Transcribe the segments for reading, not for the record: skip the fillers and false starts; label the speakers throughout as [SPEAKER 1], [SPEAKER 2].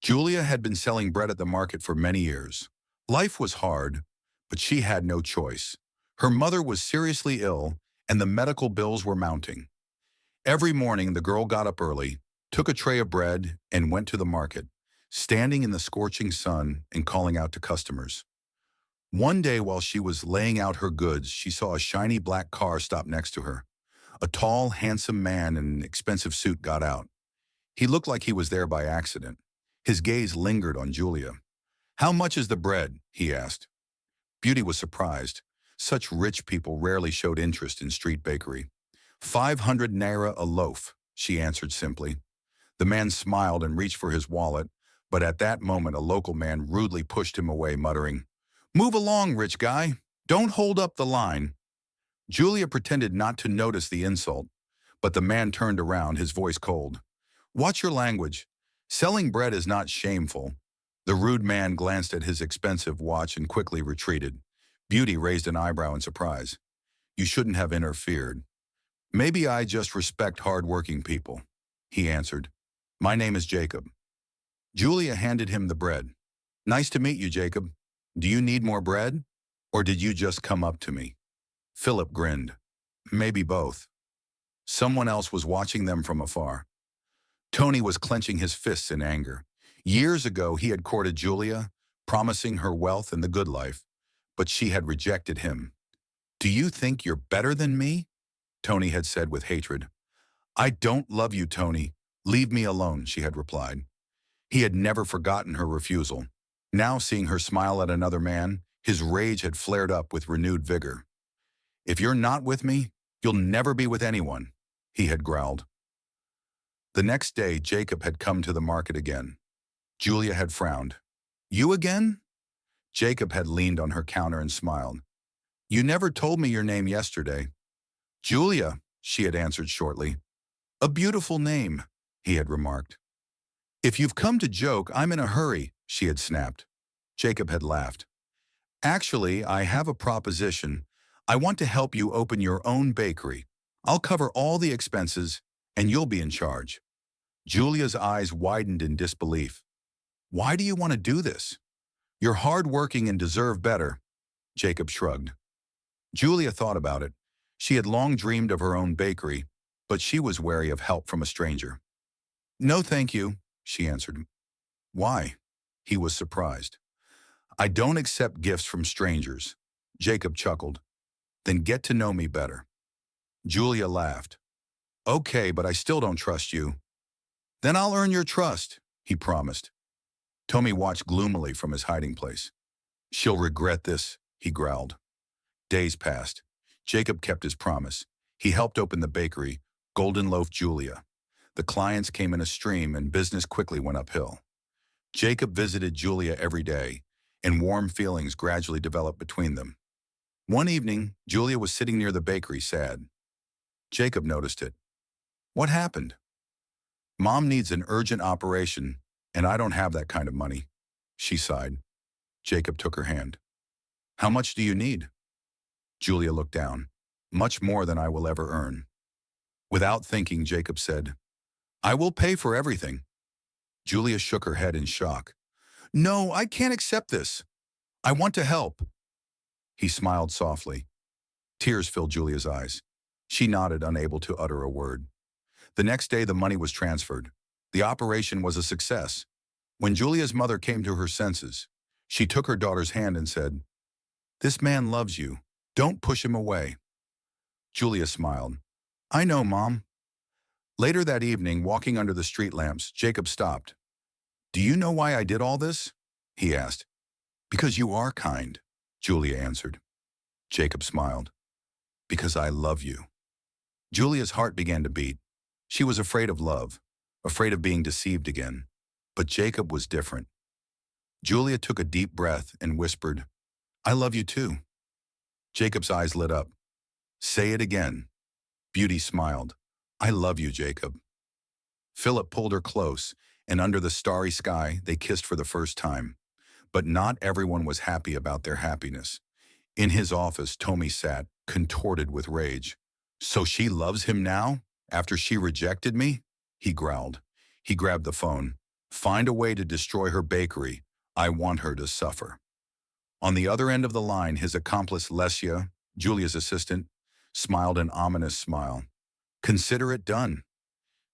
[SPEAKER 1] Julia had been selling bread at the market for many years. Life was hard, but she had no choice. Her mother was seriously ill, and the medical bills were mounting. Every morning, the girl got up early, took a tray of bread, and went to the market, standing in the scorching sun and calling out to customers. One day, while she was laying out her goods, she saw a shiny black car stop next to her. A tall, handsome man in an expensive suit got out. He looked like he was there by accident. His gaze lingered on Julia. "How much is the bread?" he asked. Beauty was surprised. Such rich people rarely showed interest in street bakery. 500 naira a loaf, she answered simply. The man smiled and reached for his wallet, but at that moment a local man rudely pushed him away, muttering, "Move along, rich guy. Don't hold up the line." Julia pretended not to notice the insult, but the man turned around, his voice cold. "Watch your language. Selling bread is not shameful." The rude man glanced at his expensive watch and quickly retreated. Beauty raised an eyebrow in surprise. "You shouldn't have interfered." "Maybe I just respect hard-working people," he answered. "My name is Jacob." Julia handed him the bread. "Nice to meet you, Jacob. Do you need more bread? Or did you just come up to me?" Philip grinned. "Maybe both." Someone else was watching them from afar. Tony was clenching his fists in anger. Years ago, he had courted Julia, promising her wealth and the good life, but she had rejected him. "Do you think you're better than me?" Tony had said with hatred. "I don't love you, Tony. Leave me alone," she had replied. He had never forgotten her refusal. Now, seeing her smile at another man, his rage had flared up with renewed vigor. "If you're not with me, you'll never be with anyone," he had growled. The next day, Jacob had come to the market again. Julia had frowned. "You again?" Jacob had leaned on her counter and smiled. "You never told me your name yesterday." "Julia," she had answered shortly. "A beautiful name," he had remarked. "If you've come to joke, I'm in a hurry," she had snapped. Jacob had laughed. "Actually, I have a proposition. I want to help you open your own bakery. I'll cover all the expenses, and you'll be in charge." Julia's eyes widened in disbelief. "Why do you want to do this?" "You're hard-working and deserve better," Jacob shrugged. Julia thought about it. She had long dreamed of her own bakery, but she was wary of help from a stranger. "No, thank you," she answered. "Why?" He was surprised. "I don't accept gifts from strangers." Jacob chuckled. "Then get to know me better." Julia laughed. "Okay, but I still don't trust you." "Then I'll earn your trust," he promised. Tommy watched gloomily from his hiding place. "She'll regret this," he growled. Days passed. Jacob kept his promise. He helped open the bakery, Golden Loaf Julia. The clients came in a stream and business quickly went uphill. Jacob visited Julia every day, and warm feelings gradually developed between them. One evening, Julia was sitting near the bakery, sad. Jacob noticed it. "What happened?" "Mom needs an urgent operation, and I don't have that kind of money," she sighed. Jacob took her hand. "How much do you need?" Julia looked down. "Much more than I will ever earn." Without thinking, Jacob said, "I will pay for everything." Julia shook her head in shock. "No, I can't accept this. I want to help." He smiled softly. Tears filled Julia's eyes. She nodded, unable to utter a word. The next day, the money was transferred. The operation was a success. When Julia's mother came to her senses, she took her daughter's hand and said, "This man loves you. Don't push him away." Julia smiled. "I know, Mom." Later that evening, walking under the street lamps, Jacob stopped. "Do you know why I did all this?" he asked. "Because you are kind," Julia answered. Jacob smiled. "Because I love you." Julia's heart began to beat. She was afraid of love, afraid of being deceived again. But Jacob was different. Julia took a deep breath and whispered, "I love you too." Jacob's eyes lit up. "Say it again." Beauty smiled. "I love you, Jacob." Philip pulled her close, and under the starry sky, they kissed for the first time. But not everyone was happy about their happiness. In his office, Tommy sat, contorted with rage. "So she loves him now, after she rejected me?" he growled. He grabbed the phone. Find a way to destroy her bakery. I want her to suffer. On the other end of the line, his accomplice Lesia, Julia's assistant, smiled an ominous smile. Consider it done.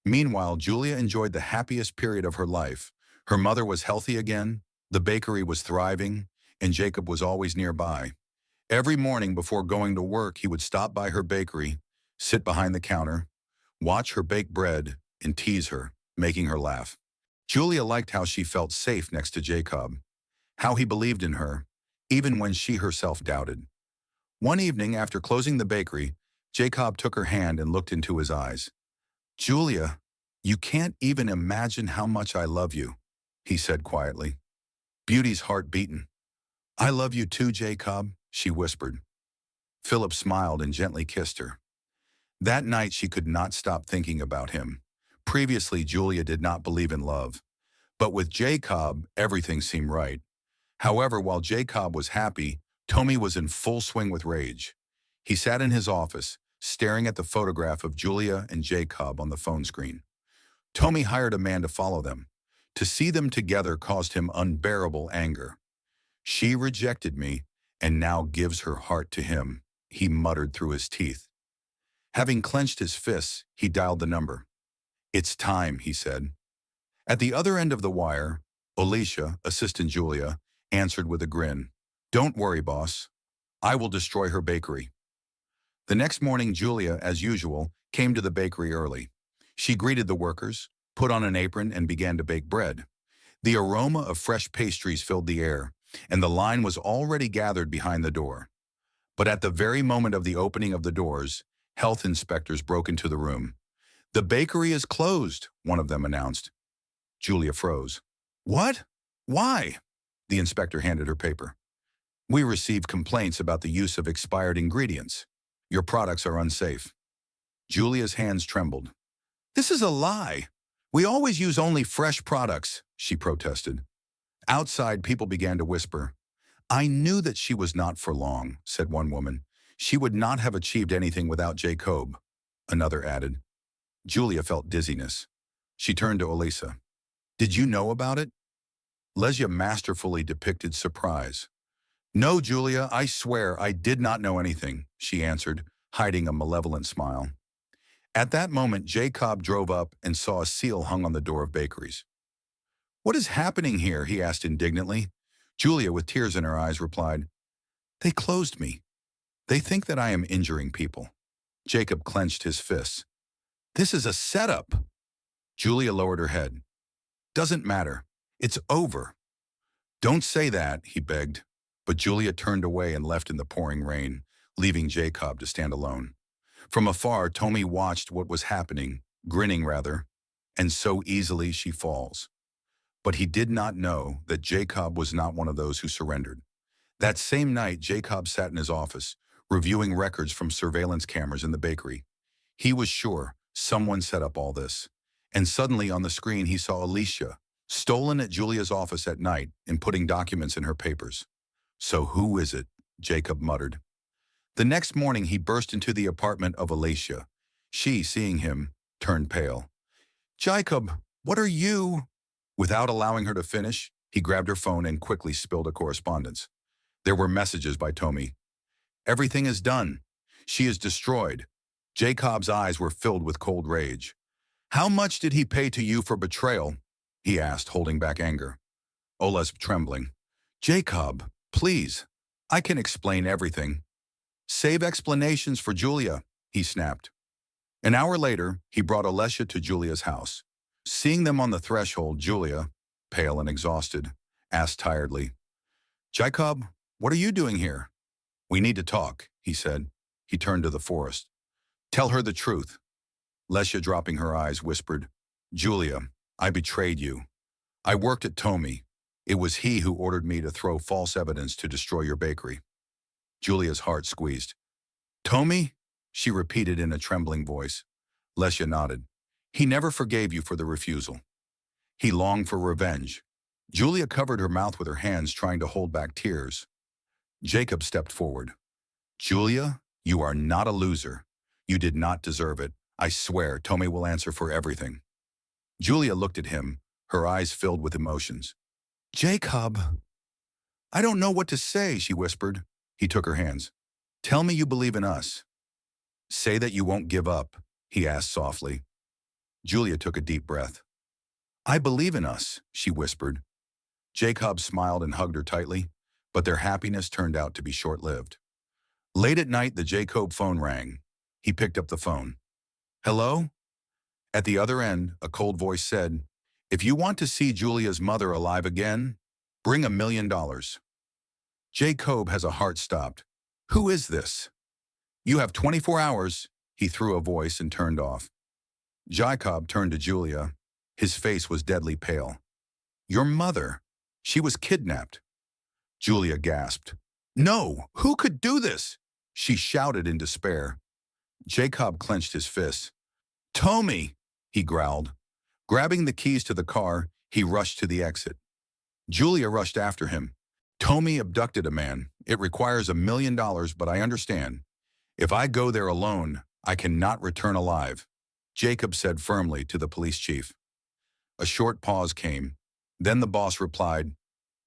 [SPEAKER 1] Meanwhile, Julia enjoyed the happiest period of her life. Her mother was healthy again, the bakery was thriving, and Jacob was always nearby. Every morning before going to work, he would stop by her bakery, sit behind the counter, watch her bake bread, and tease her, making her laugh. Julia liked how she felt safe next to Jacob, how he believed in her, even when she herself doubted. One evening, after closing the bakery, Jacob took her hand and looked into his eyes. Julia, you can't even imagine how much I love you, he said quietly. Beauty's heart beaten. I love you too, Jacob, she whispered. Philip smiled and gently kissed her. That night she could not stop thinking about him. Previously, Julia did not believe in love. But with Jacob, everything seemed right. However, while Jacob was happy, Tommy was in full swing with rage. He sat in his office, staring at the photograph of Julia and Jacob on the phone screen. Tommy hired a man to follow them. To see them together caused him unbearable anger. She rejected me and now gives her heart to him, he muttered through his teeth. Having clenched his fists, he dialed the number. It's time, he said. At the other end of the wire, Alicia, assistant Julia, answered with a grin. Don't worry, boss. I will destroy her bakery. The next morning, Julia, as usual, came to the bakery early. She greeted the workers, put on an apron, and began to bake bread. The aroma of fresh pastries filled the air, and the line was already gathered behind the door. But at the very moment of the opening of the doors, health inspectors broke into the room. The bakery is closed, one of them announced. Julia froze. What? Why? The inspector handed her paper. We received complaints about the use of expired ingredients. Your products are unsafe. Julia's hands trembled. This is a lie. We always use only fresh products, she protested. Outside, people began to whisper. I knew that she was not for long, said one woman. She would not have achieved anything without Jacob, another added. Julia felt dizziness. She turned to Elisa. Did you know about it? Lesia masterfully depicted surprise. No, Julia, I swear I did not know anything, she answered, hiding a malevolent smile. At that moment, Jacob drove up and saw a seal hung on the door of bakeries. What is happening here? He asked indignantly. Julia, with tears in her eyes, replied, They closed me. They think that I am injuring people. Jacob clenched his fists. This is a setup. Julia lowered her head. Doesn't matter. It's over. Don't say that, he begged. But Julia turned away and left in the pouring rain, leaving Jacob to stand alone. From afar, Tommy watched what was happening, grinning rather, and so easily she falls. But he did not know that Jacob was not one of those who surrendered. That same night, Jacob sat in his office, reviewing records from surveillance cameras in the bakery. He was sure someone set up all this. And suddenly on the screen he saw Alicia, stolen at Julia's office at night and putting documents in her papers. So who is it? Jacob muttered. The next morning he burst into the apartment of Alicia. She, seeing him, turned pale. Jacob, what are you? Without allowing her to finish, he grabbed her phone and quickly spilled a correspondence. There were messages by Tommy. Everything is done. She is destroyed. Jacob's eyes were filled with cold rage. How much did he pay to you for betrayal? He asked, holding back anger. Ola's trembling. Jacob, please. I can explain everything. Save explanations for Julia, he snapped. An hour later, he brought Alicia to Julia's house. Seeing them on the threshold, Julia, pale and exhausted, asked tiredly, Jacob, what are you doing here? We need to talk, he said. He turned to the forest. Tell her the truth. Lesia, dropping her eyes, whispered, Julia, I betrayed you. I worked at Tommy. It was he who ordered me to throw false evidence to destroy your bakery. Julia's heart squeezed. Tommy? She repeated in a trembling voice. Lesia nodded. He never forgave you for the refusal. He longed for revenge. Julia covered her mouth with her hands, trying to hold back tears. Jacob stepped forward. Julia, you are not a loser. You did not deserve it. I swear Tommy will answer for everything. Julia looked at him, her eyes filled with emotions. Jacob, I don't know what to say, she whispered. He took her hands. Tell me you believe in us. Say that you won't give up, he asked softly. Julia took a deep breath. I believe in us, she whispered. Jacob smiled and hugged her tightly, but their happiness turned out to be short-lived. Late at night, the Jacob phone rang. He picked up the phone. Hello? At the other end, a cold voice said, if you want to see Julia's mother alive again, bring $1 million. Jacob has a heart stopped. Who is this? You have 24 hours, he threw a voice and turned off. Jacob turned to Julia. His face was deadly pale. Your mother. She was kidnapped. Julia gasped. No, who could do this? She shouted in despair. Jacob clenched his fists. Tommy, he growled. Grabbing the keys to the car, he rushed to the exit. Julia rushed after him. Tommy abducted a man. It requires $1 million, but I understand. If I go there alone, I cannot return alive, Jacob said firmly to the police chief. A short pause came. Then the boss replied,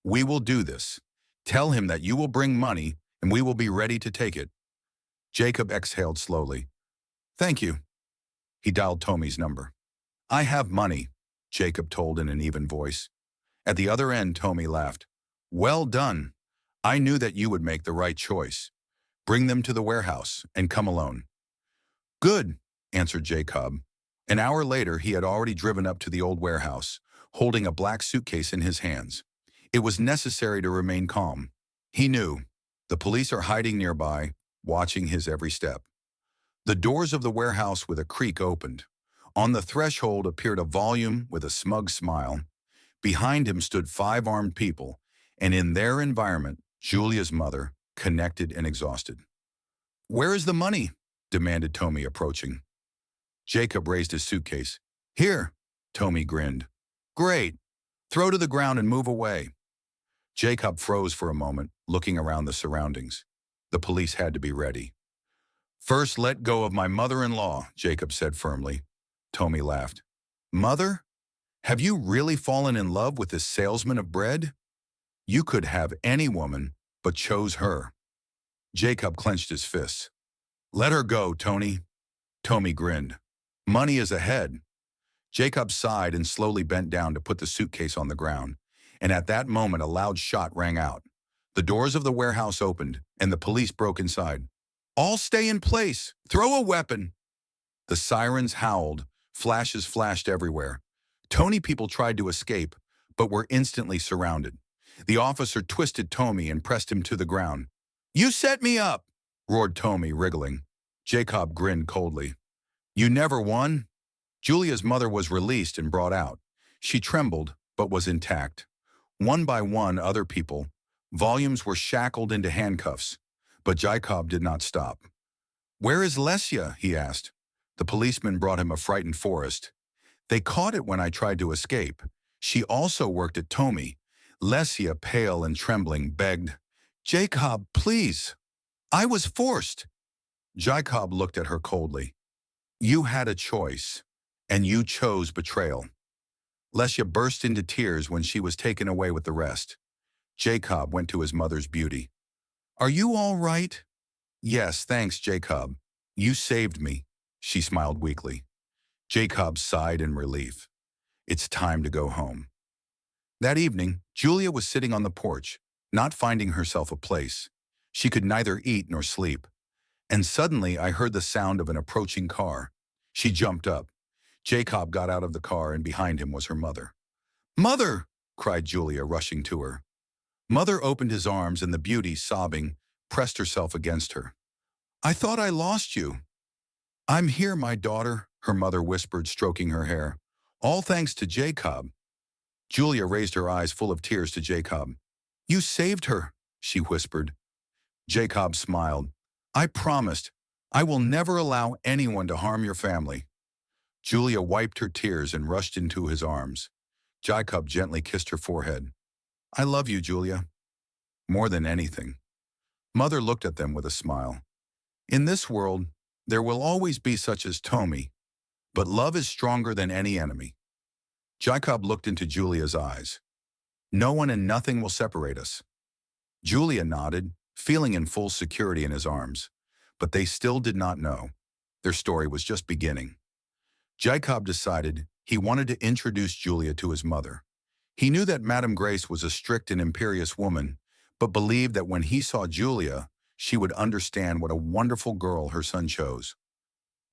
[SPEAKER 1] we will do this. Tell him that you will bring money and we will be ready to take it. Jacob exhaled slowly. Thank you. He dialed Tommy's number. I have money, Jacob told in an even voice. At the other end, Tommy laughed. Well done. I knew that you would make the right choice. Bring them to the warehouse and come alone. Good, answered Jacob. An hour later, he had already driven up to the old warehouse, holding a black suitcase in his hands. It was necessary to remain calm. He knew. The police are hiding nearby, watching his every step. The doors of the warehouse with a creak opened. On the threshold appeared a volume with a smug smile. Behind him stood 5 armed people, and in their environment, Julia's mother, connected and exhausted. Where is the money? Demanded Tommy, approaching. Jacob raised his suitcase. Here, Tommy grinned. Great. Throw to the ground and move away. Jacob froze for a moment, looking around the surroundings. The police had to be ready. First, let go of my mother-in-law, Jacob said firmly. Tommy laughed. Mother? Have you really fallen in love with this salesman of bread? You could have any woman, but chose her. Jacob clenched his fists. Let her go, Tony. Tommy grinned. Money is ahead. Jacob sighed and slowly bent down to put the suitcase on the ground. And at that moment, a loud shot rang out. The doors of the warehouse opened, and the police broke inside. All stay in place. Throw a weapon. The sirens howled. Flashes flashed everywhere. Tony people tried to escape, but were instantly surrounded. The officer twisted Tommy and pressed him to the ground. You set me up, roared Tommy, wriggling. Jacob grinned coldly. You never won? Julia's mother was released and brought out. She trembled, but was intact. One by one, other people. Volumes were shackled into handcuffs, but Jacob did not stop. Where is Lesia? He asked. The policeman brought him a frightened Forrest. They caught it when I tried to escape. She also worked at Tommy. Lesia, pale and trembling, begged, Jacob, please. I was forced. Jacob looked at her coldly. You had a choice, and you chose betrayal. Lesia burst into tears when she was taken away with the rest. Jacob went to his mother's beauty. Are you all right? Yes, thanks, Jacob. You saved me, she smiled weakly. Jacob sighed in relief. It's time to go home. That evening, Julia was sitting on the porch, not finding herself a place. She could neither eat nor sleep. And suddenly I heard the sound of an approaching car. She jumped up. Jacob got out of the car and behind him was her mother. Mother! Cried Julia, rushing to her. Mother opened his arms and the beauty, sobbing, pressed herself against her. I thought I lost you. I'm here, my daughter, her mother whispered, stroking her hair. All thanks to Jacob. Julia raised her eyes full of tears to Jacob. You saved her, she whispered. Jacob smiled. I promised. I will never allow anyone to harm your family. Julia wiped her tears and rushed into his arms. Jacob gently kissed her forehead. I love you, Julia. More than anything. Mother looked at them with a smile. In this world, there will always be such as Tommy, but love is stronger than any enemy. Jacob looked into Julia's eyes. No one and nothing will separate us. Julia nodded, feeling in full security in his arms. But they still did not know. Their story was just beginning. Jacob decided he wanted to introduce Julia to his mother. He knew that Madame Grace was a strict and imperious woman, but believed that when he saw Julia, she would understand what a wonderful girl her son chose.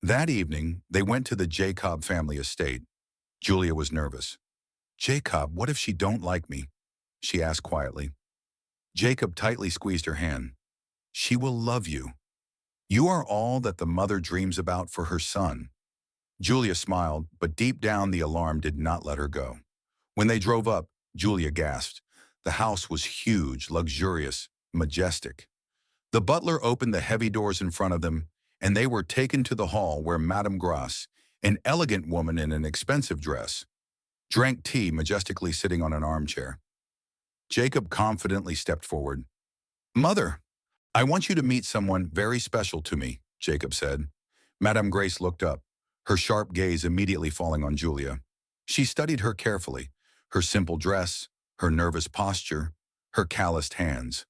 [SPEAKER 1] That evening, they went to the Jacob family estate. Julia was nervous. "Jacob, what if she don't like me?" she asked quietly. Jacob tightly squeezed her hand. "She will love you. You are all that the mother dreams about for her son." Julia smiled, but deep down the alarm did not let her go. When they drove up, Julia gasped. The house was huge, luxurious, majestic. The butler opened the heavy doors in front of them, and they were taken to the hall where Madame Grace, an elegant woman in an expensive dress, drank tea majestically sitting on an armchair. Jacob confidently stepped forward. "Mother, I want you to meet someone very special to me," Jacob said. Madame Grace looked up, her sharp gaze immediately falling on Julia. She studied her carefully, her simple dress, her nervous posture, her calloused hands.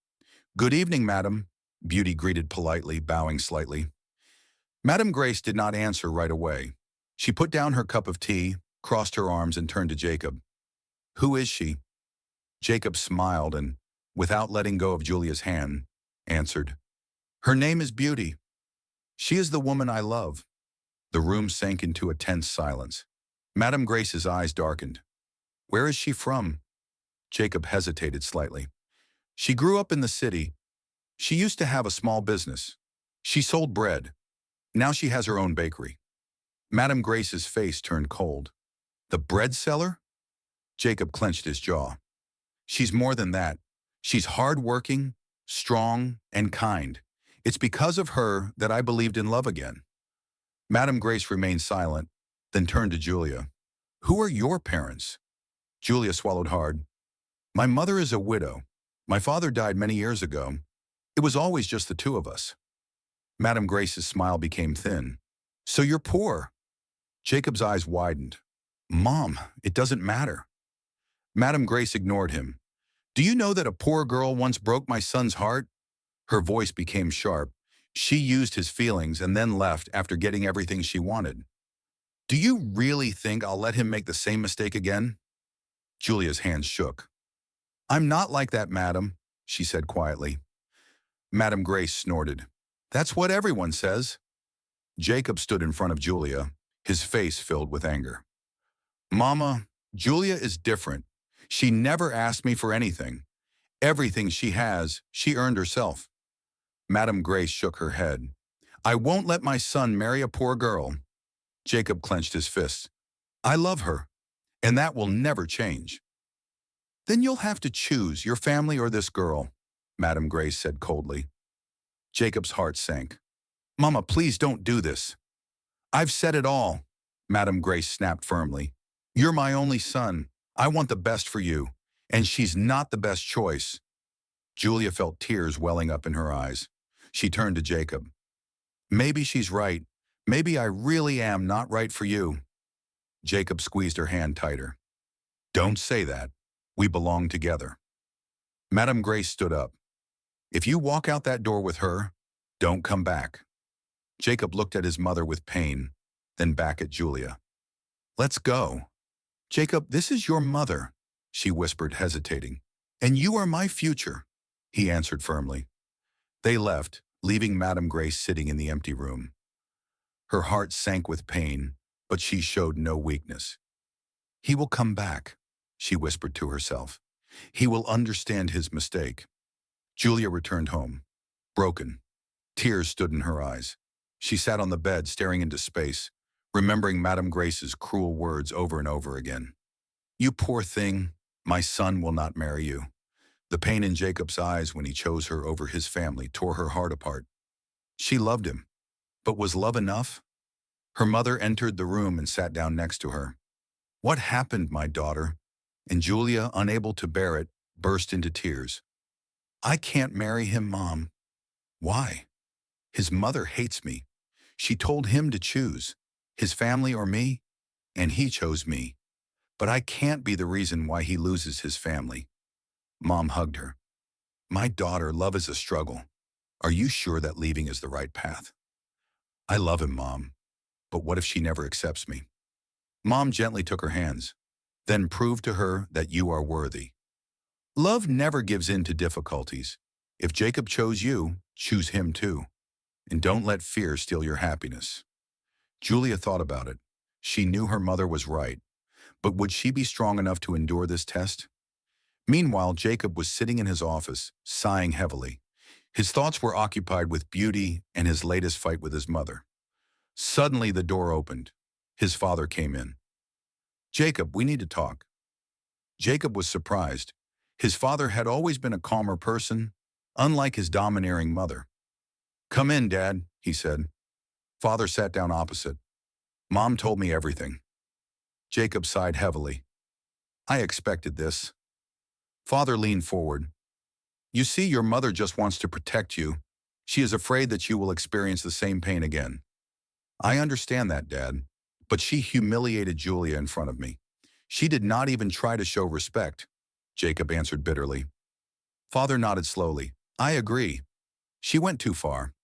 [SPEAKER 1] "Good evening, madam," Beauty greeted politely, bowing slightly. Madame Grace did not answer right away. She put down her cup of tea, crossed her arms, and turned to Jacob. "Who is she?" Jacob smiled and, without letting go of Julia's hand, answered, "Her name is Beauty. She is the woman I love." The room sank into a tense silence. Madame Grace's eyes darkened. "Where is she from?" Jacob hesitated slightly. "She grew up in the city. She used to have a small business. She sold bread. Now she has her own bakery." Madame Grace's face turned cold. "The bread seller?" Jacob clenched his jaw. "She's more than that. She's hard-working, strong, and kind. It's because of her that I believed in love again." Madame Grace remained silent, then turned to Julia. "Who are your parents?" Julia swallowed hard. "My mother is a widow. My father died many years ago. It was always just the two of us." Madame Grace's smile became thin. "So you're poor?" Jacob's eyes widened. "Mom, it doesn't matter." Madame Grace ignored him. "Do you know that a poor girl once broke my son's heart?" Her voice became sharp. She used his feelings and then left after getting everything she wanted. "Do you really think I'll let him make the same mistake again?" Julia's hands shook. "I'm not like that, madam," she said quietly. Madame Grace snorted. "That's what everyone says." Jacob stood in front of Julia, his face filled with anger. "Mama, Julia is different. She never asked me for anything. Everything she has, she earned herself." Madame Grace shook her head. "I won't let my son marry a poor girl." Jacob clenched his fists. "I love her, and that will never change." "Then you'll have to choose your family or this girl," Madame Grace said coldly. Jacob's heart sank. "Mama, please don't do this." "I've said it all," Madame Grace snapped firmly. "You're my only son. I want the best for you, and she's not the best choice." Julia felt tears welling up in her eyes. She turned to Jacob. "Maybe she's right. Maybe I really am not right for you." Jacob squeezed her hand tighter. "Don't say that. We belong together." Madame Grace stood up. "If you walk out that door with her, don't come back." Jacob looked at his mother with pain, then back at Julia. "Let's go." "Jacob, this is your mother," she whispered, hesitating. "And you are my future," he answered firmly. They left, leaving Madame Grace sitting in the empty room. Her heart sank with pain, but she showed no weakness. "He will come back," she whispered to herself. "He will understand his mistake." Julia returned home, broken. Tears stood in her eyes. She sat on the bed staring into space, remembering Madame Grace's cruel words over and over again. "You poor thing, my son will not marry you." The pain in Jacob's eyes when he chose her over his family tore her heart apart. She loved him, but was love enough? Her mother entered the room and sat down next to her. "What happened, my daughter?" And Julia, unable to bear it, burst into tears. "I can't marry him, Mom." "Why?" "His mother hates me. She told him to choose, his family or me, and he chose me. but I can't be the reason why he loses his family. Mom hugged her. My daughter, love is a struggle. Are you sure that leaving is the right path? I love him, Mom, but what if she never accepts me? Mom gently took her hands. Then prove to her that you are worthy. Love never gives in to difficulties. If Jacob chose you, choose him too. And don't let fear steal your happiness. Julia thought about it. She knew her mother was right. But would she be strong enough to endure this test? Meanwhile, Jacob was sitting in his office, sighing heavily. His thoughts were occupied with Beauty and his latest fight with his mother. Suddenly, the door opened. His father came in. Jacob, we need to talk. Jacob was surprised. His father had always been a calmer person, unlike his domineering mother. Come in, Dad, he said. Father sat down opposite. Mom told me everything. Jacob sighed heavily. I expected this. Father leaned forward. You see, your mother just wants to protect you. She is afraid that you will experience the same pain again. I understand that, Dad, but she humiliated Julia in front of me. She did not even try to show respect, Jacob answered bitterly. Father nodded slowly. I agree. She went too far.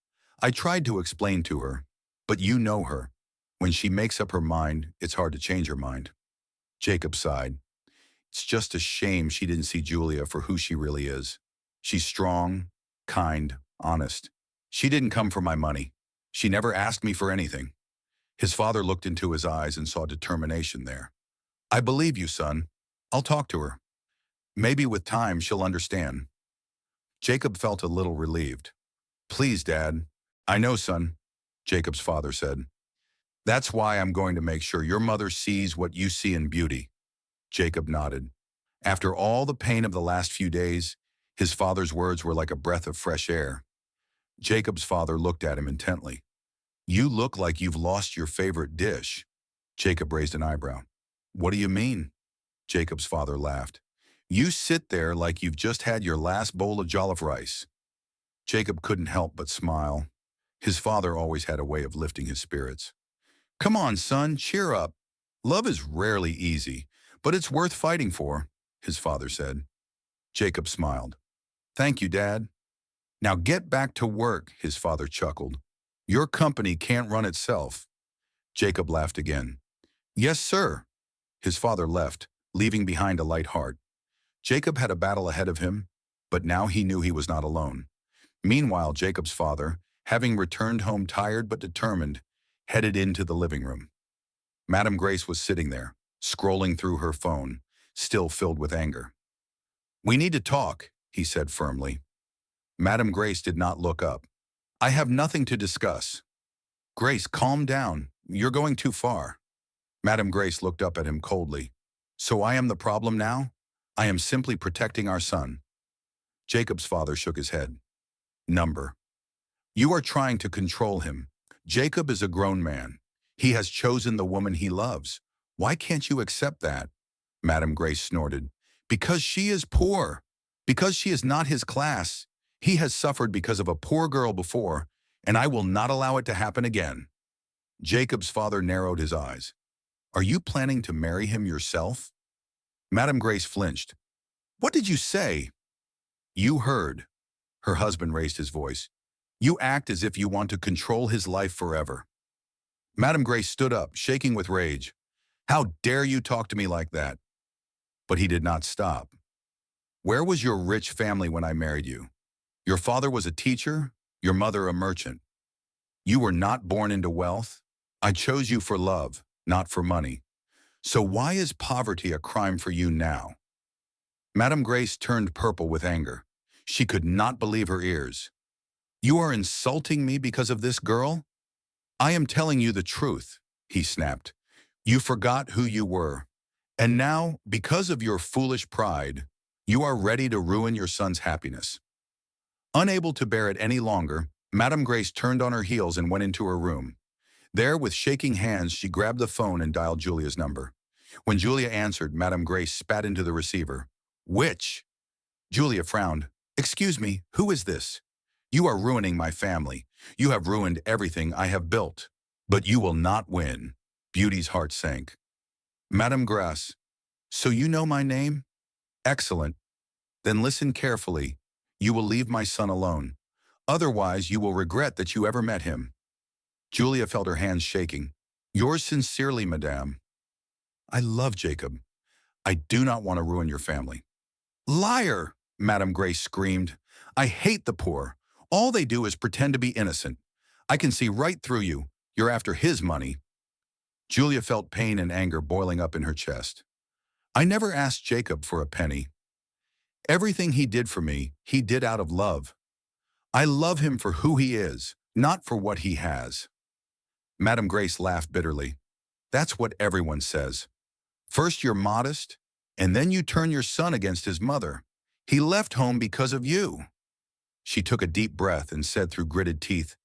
[SPEAKER 1] I tried to explain to her, but you know her. When she makes up her mind, it's hard to change her mind. Jacob sighed. It's just a shame she didn't see Julia for who she really is. She's strong, kind, honest. She didn't come for my money. She never asked me for anything. His father looked into his eyes and saw determination there. I believe you, son. I'll talk to her. Maybe with time she'll understand. Jacob felt a little relieved. Please, Dad. I know, son, Jacob's father said. That's why I'm going to make sure your mother sees what you see in Beauty. Jacob nodded. After all the pain of the last few days, his father's words were like a breath of fresh air. Jacob's father looked at him intently. You look like you've lost your favorite dish. Jacob raised an eyebrow. What do you mean? Jacob's father laughed. You sit there like you've just had your last bowl of jollof rice. Jacob couldn't help but smile. His father always had a way of lifting his spirits. Come on, son, cheer up. Love is rarely easy, but it's worth fighting for, his father said. Jacob smiled. Thank you, Dad. Now get back to work, his father chuckled. Your company can't run itself. Jacob laughed again. Yes, sir. His father left, leaving behind a light heart. Jacob had a battle ahead of him, but now he knew he was not alone. Meanwhile, Jacob's father, having returned home tired but determined, headed into the living room. Madame Grace was sitting there, scrolling through her phone, still filled with anger. We need to talk, he said firmly. Madame Grace did not look up. I have nothing to discuss. Grace, calm down. You're going too far. Madame Grace looked up at him coldly. So I am the problem now? I am simply protecting our son. Jacob's father shook his head. Number. You are trying to control him. Jacob is a grown man. He has chosen the woman he loves. Why can't you accept that? Madame Grace snorted. Because she is poor. Because she is not his class. He has suffered because of a poor girl before, and I will not allow it to happen again. Jacob's father narrowed his eyes. Are you planning to marry him yourself? Madame Grace flinched. What did you say? You heard. Her husband raised his voice. You act as if you want to control his life forever. Madame Grace stood up, shaking with rage. How dare you talk to me like that? But he did not stop. Where was your rich family when I married you? Your father was a teacher, your mother a merchant. You were not born into wealth. I chose you for love, not for money. So why is poverty a crime for you now? Madame Grace turned purple with anger. She could not believe her ears. You are insulting me because of this girl? I am telling you the truth, he snapped. You forgot who you were. And now, because of your foolish pride, you are ready to ruin your son's happiness. Unable to bear it any longer, Madame Grace turned on her heels and went into her room. There, with shaking hands, she grabbed the phone and dialed Julia's number. When Julia answered, Madame Grace spat into the receiver. Which? Julia frowned. Excuse me, who is this? You are ruining my family. You have ruined everything I have built. But you will not win. Beauty's heart sank. Madame Grace, So you know my name? Excellent. Then listen carefully. You will leave my son alone. Otherwise, you will regret that you ever met him. Julia felt her hands shaking. Yours sincerely, madame. I love Jacob. I do not want to ruin your family. Liar, Madame Grace screamed. I hate the poor. All they do is pretend to be innocent. I can see right through you. You're after his money. Julia felt pain and anger boiling up in her chest. I never asked Jacob for a penny. Everything he did for me, he did out of love. I love him for who he is, not for what he has. Madame Grace laughed bitterly. That's what everyone says. First you're modest, and then you turn your son against his mother. He left home because of you. She took a deep breath and said through gritted teeth,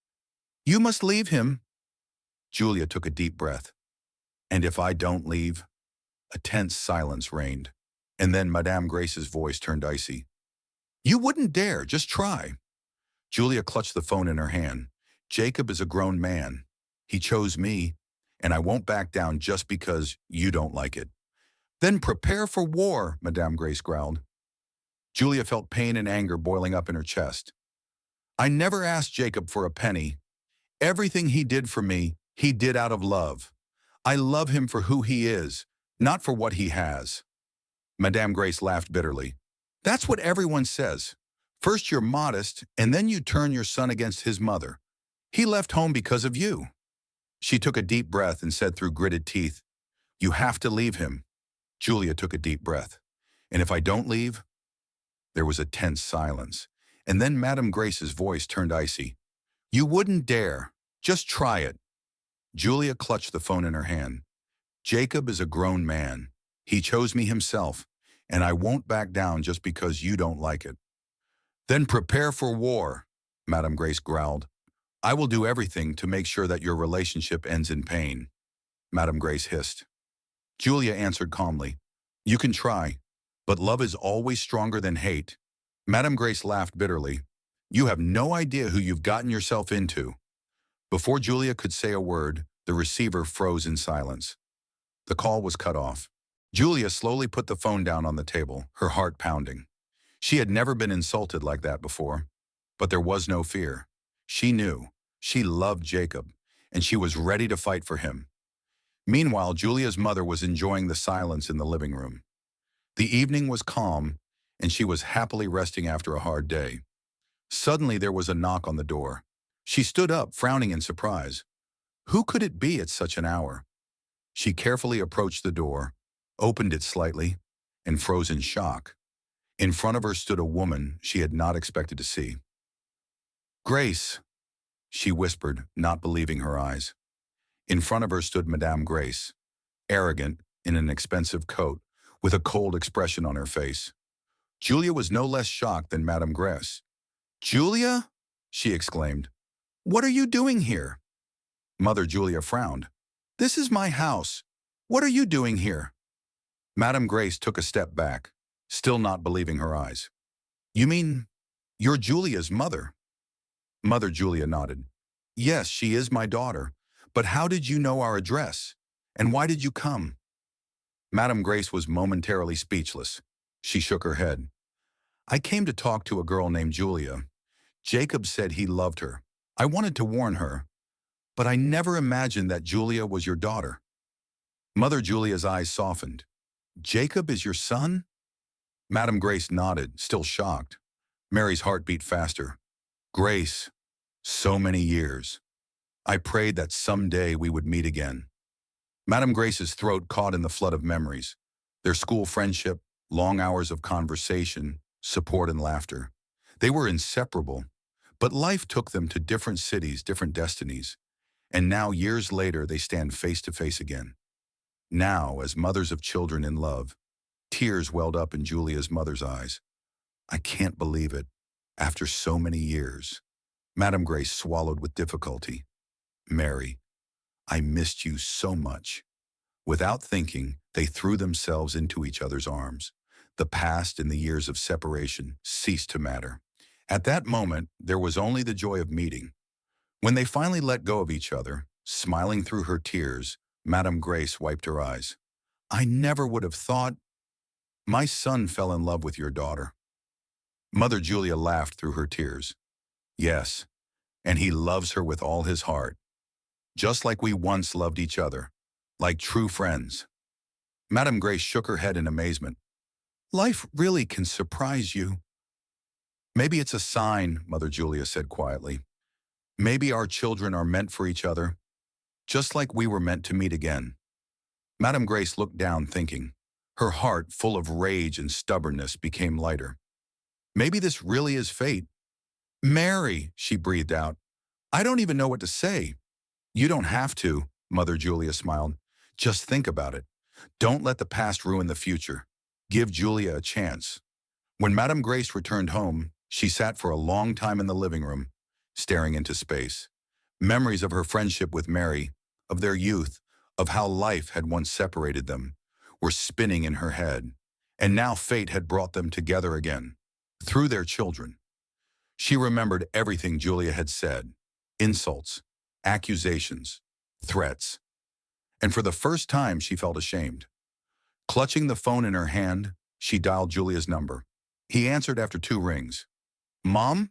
[SPEAKER 1] You must leave him. Julia took a deep breath. And if I don't leave? A tense silence reigned, and then Madame Grace's voice turned icy. You wouldn't dare, just try. Julia clutched the phone in her hand. Jacob is a grown man. He chose me, and I won't back down just because you don't like it. Then prepare for war, Madame Grace growled. Julia felt pain and anger boiling up in her chest. I never asked Jacob for a penny. Everything he did for me, he did out of love. I love him for who he is, not for what he has. Madame Grace laughed bitterly. That's what everyone says. First you're modest, and then you turn your son against his mother. He left home because of you. She took a deep breath and said through gritted teeth, You have to leave him. Julia took a deep breath. And if I don't leave? There was a tense silence, and then Madame Grace's voice turned icy. You wouldn't dare. Just try it. Julia clutched the phone in her hand. Jacob is a grown man. He chose me himself, and I won't back down just because you don't like it. Then prepare for war, Madame Grace growled. I will do everything to make sure that your relationship ends in pain. Madame Grace hissed. Julia answered calmly. You can try, but love is always stronger than hate. Madame Grace laughed bitterly. You have no idea who you've gotten yourself into. Before Julia could say a word, the receiver froze in silence. The call was cut off. Julia slowly put the phone down on the table, her heart pounding. She had never been insulted like that before, but there was no fear. She knew. She loved Jacob, and she was ready to fight for him. Meanwhile, Julia's mother was enjoying the silence in the living room. The evening was calm, and she was happily resting after a hard day. Suddenly, there was a knock on the door. She stood up, frowning in surprise. Who could it be at such an hour? She carefully approached the door, opened it slightly, and froze in shock. In front of her stood a woman she had not expected to see. Grace, she whispered, not believing her eyes. In front of her stood Madame Grace, arrogant, in an expensive coat, with a cold expression on her face. Julia was no less shocked than Madame Grace. Julia? She exclaimed. What are you doing here? Mother Julia frowned. This is my house. What are you doing here? Madame Grace took a step back, still not believing her eyes. You mean you're Julia's mother? Mother Julia nodded. Yes, she is my daughter. But how did you know our address? And why did you come? Madame Grace was momentarily speechless. She shook her head. I came to talk to a girl named Julia. Jacob said he loved her. I wanted to warn her, but I never imagined that Julia was your daughter. Mother Julia's eyes softened. Jacob is your son? Madame Grace nodded, still shocked. Mary's heart beat faster. Grace, so many years. I prayed that someday we would meet again. Madame Grace's throat caught in the flood of memories. Their school friendship, long hours of conversation, support and laughter. They were inseparable, but life took them to different cities, different destinies. And now, years later, they stand face to face again. Now, as mothers of children in love, tears welled up in Julia's mother's eyes. I can't believe it. After so many years. Madame Grace swallowed with difficulty. Mary, I missed you so much. Without thinking, they threw themselves into each other's arms. The past and the years of separation ceased to matter. At that moment, there was only the joy of meeting. When they finally let go of each other, smiling through her tears, Madame Grace wiped her eyes. I never would have thought My son fell in love with your daughter. Mother Julia laughed through her tears. Yes, and he loves her with all his heart, just like we once loved each other, like true friends. Madame Grace shook her head in amazement. Life really can surprise you. Maybe it's a sign, Mother Julia said quietly. Maybe our children are meant for each other, just like we were meant to meet again. Madame Grace looked down thinking. Her heart, full of rage and stubbornness, became lighter. Maybe this really is fate. Mary, she breathed out. I don't even know what to say. You don't have to, Mother Julia smiled. Just think about it. Don't let the past ruin the future. Give Julia a chance. When Madame Grace returned home, she sat for a long time in the living room, staring into space. Memories of her friendship with Mary, of their youth, of how life had once separated them, were spinning in her head. And now fate had brought them together again, through their children. She remembered everything Julia had said, insults, accusations, threats. And for the first time, she felt ashamed. Clutching the phone in her hand, she dialed Julia's number. He answered after 2 rings. Mom?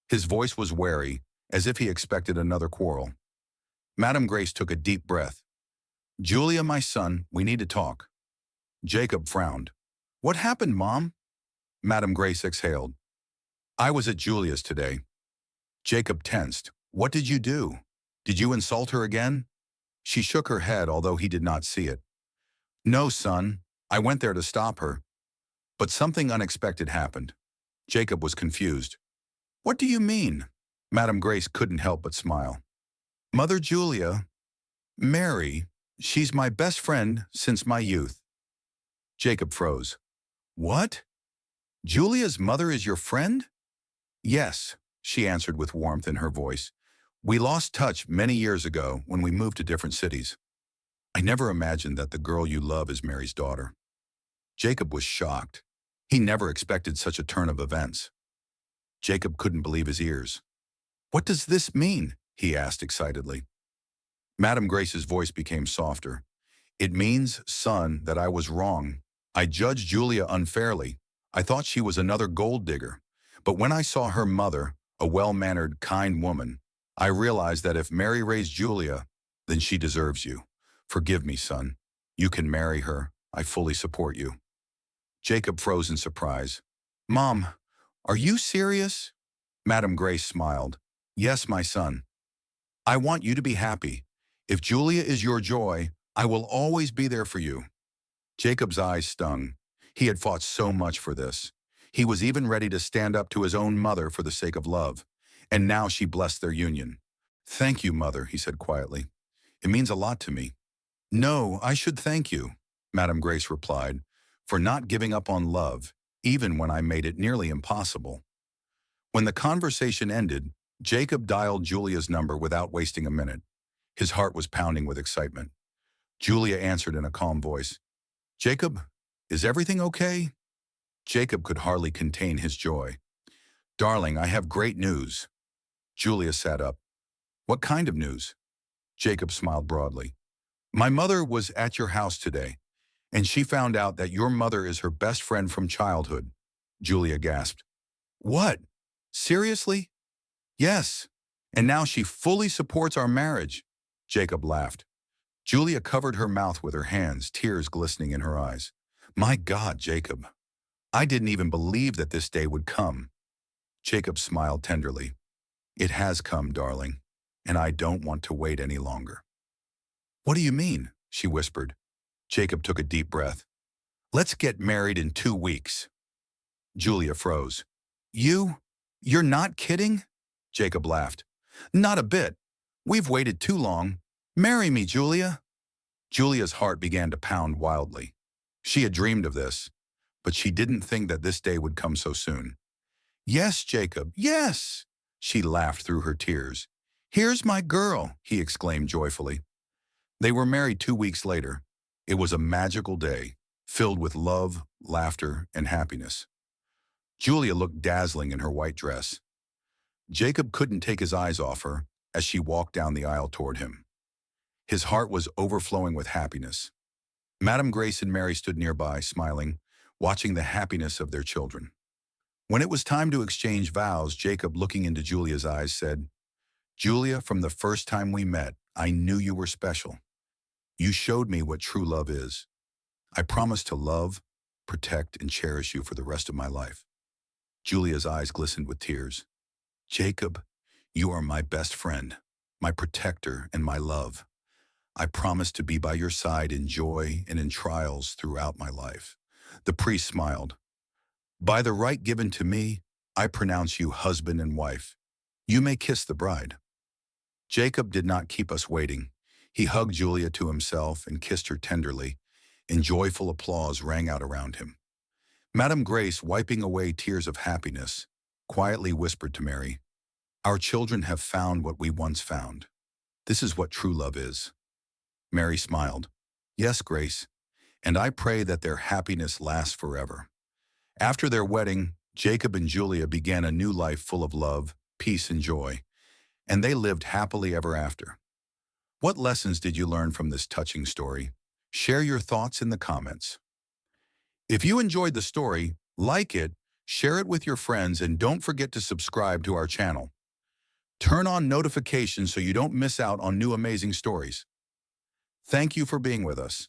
[SPEAKER 1] His voice was wary, as if he expected another quarrel. Madame Grace took a deep breath. Julia, my son, we need to talk. Jacob frowned. What happened, Mom? Madame Grace exhaled. I was at Julia's today. Jacob tensed. What did you do? Did you insult her again? She shook her head, although he did not see it. No, son. I went there to stop her. But something unexpected happened. Jacob was confused. What do you mean? Madame Grace couldn't help but smile. Mother Julia, Mary, she's my best friend since my youth. Jacob froze. What? Julia's mother is your friend? Yes, she answered with warmth in her voice. We lost touch many years ago when we moved to different cities. I never imagined that the girl you love is Mary's daughter. Jacob was shocked. He never expected such a turn of events. Jacob couldn't believe his ears. What does this mean? He asked excitedly. Madame Grace's voice became softer. It means, son, that I was wrong. I judged Julia unfairly. I thought she was another gold digger. But when I saw her mother, a well-mannered, kind woman, I realized that if Mary raised Julia, then she deserves you. Forgive me, son. You can marry her. I fully support you. Jacob froze in surprise. Mom, are you serious? Madame Grace smiled. Yes, my son. I want you to be happy. If Julia is your joy, I will always be there for you. Jacob's eyes stung. He had fought so much for this. He was even ready to stand up to his own mother for the sake of love. And now she blessed their union. Thank you, Mother, he said quietly. It means a lot to me. No, I should thank you, Madame Grace replied, for not giving up on love, even when I made it nearly impossible. When the conversation ended, Jacob dialed Julia's number without wasting a minute. His heart was pounding with excitement. Julia answered in a calm voice. Jacob, is everything okay? Jacob could hardly contain his joy. Darling, I have great news. Julia sat up. What kind of news? Jacob smiled broadly. My mother was at your house today, and she found out that your mother is her best friend from childhood. Julia gasped. What? Seriously? Yes, and now she fully supports our marriage. Jacob laughed. Julia covered her mouth with her hands, tears glistening in her eyes. My God, Jacob. I didn't even believe that this day would come. Jacob smiled tenderly. It has come, darling, and I don't want to wait any longer. What do you mean? She whispered. Jacob took a deep breath. Let's get married in 2 weeks. Julia froze. You're not kidding? Jacob laughed. Not a bit. We've waited too long. Marry me, Julia. Julia's heart began to pound wildly. She had dreamed of this, but she didn't think that this day would come so soon. Yes, Jacob, yes, she laughed through her tears. Here's my girl, he exclaimed joyfully. They were married 2 weeks later. It was a magical day, filled with love, laughter, and happiness. Julia looked dazzling in her white dress. Jacob couldn't take his eyes off her as she walked down the aisle toward him. His heart was overflowing with happiness. Madame Grace and Mary stood nearby, smiling. watching the happiness of their children. When it was time to exchange vows, Jacob, looking into Julia's eyes, said, "Julia, from the first time we met, I knew you were special. You showed me what true love is. I promise to love, protect, and cherish you for the rest of my life." Julia's eyes glistened with tears. "Jacob, you are my best friend, my protector, and my love. I promise to be by your side in joy and in trials throughout my life." The priest smiled. "By the right given to me, I pronounce you husband and wife. You may kiss the bride." Jacob did not keep us waiting. He hugged Julia to himself and kissed her tenderly, and joyful applause rang out around him. Madame Grace, wiping away tears of happiness, quietly whispered to Mary, "Our children have found what we once found. This is what true love is." Mary smiled. "Yes, Grace, and I pray that their happiness lasts forever." After their wedding, Jacob and Julia began a new life full of love, peace, and joy, and they lived happily ever after. What lessons did you learn from this touching story? Share your thoughts in the comments. If you enjoyed the story, like it, share it with your friends, and don't forget to subscribe to our channel. Turn on notifications so you don't miss out on new amazing stories. Thank you for being with us.